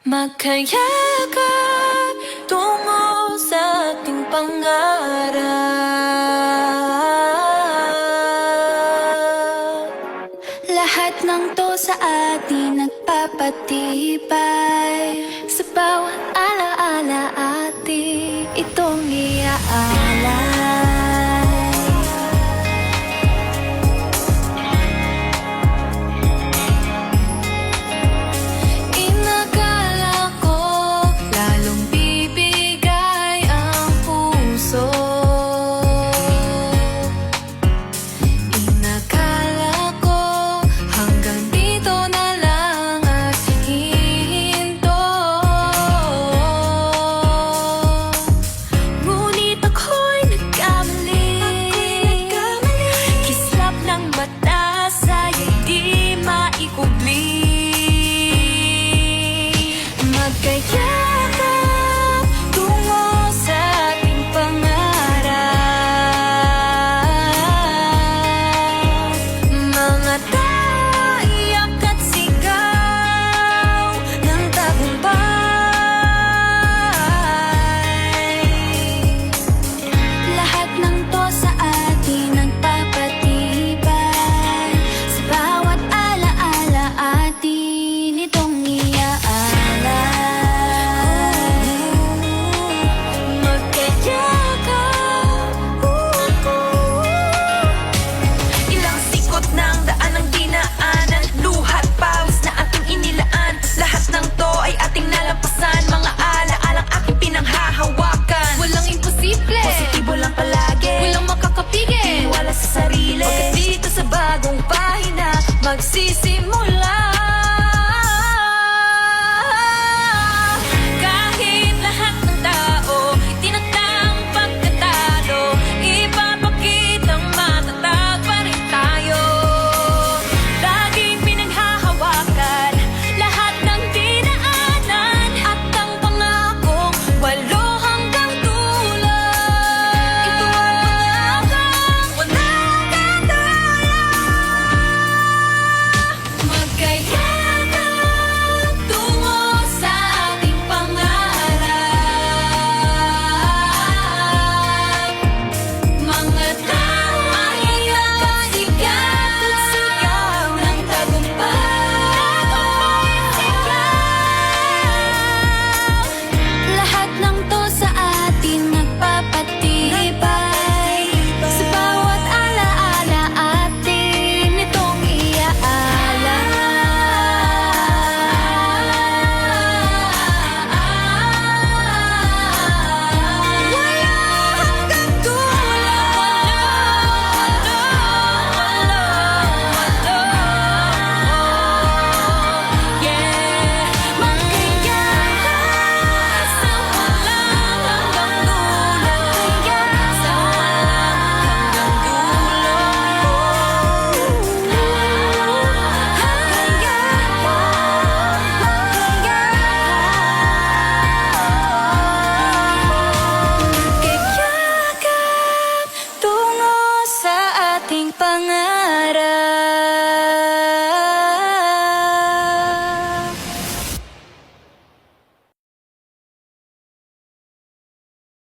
Magkayakap tungo sa ating pangarap. Lahat ng to sa atin nagpapatibay. Sa bawat alaala ating itong iaalay. Inakala ko lalong bibigay ang puso. Inakala ko hanggang dito na lang at hihinto. Ngunit ako'y nagkamali. Kislap ng mata sa'yo'y di maikubli. Magkayakap tungo sa ating pangarap. Mga taiyak at sigaw ng tagumpay. Lahat ng to sa atin nagpapatibay. Sa bawat alaala atin itong iaalay. Ilang sikot ng daan ang dinaanan, luhat pawis na ating inilaan. Lahat ng to ay ating nalampasan, mga alaalang aking pinanghahawakan. Walang imposible, positibo lang palagi, walang makakapigil, tiwala sa sarili. Pagkat dito sa bagong pahina magsisimula.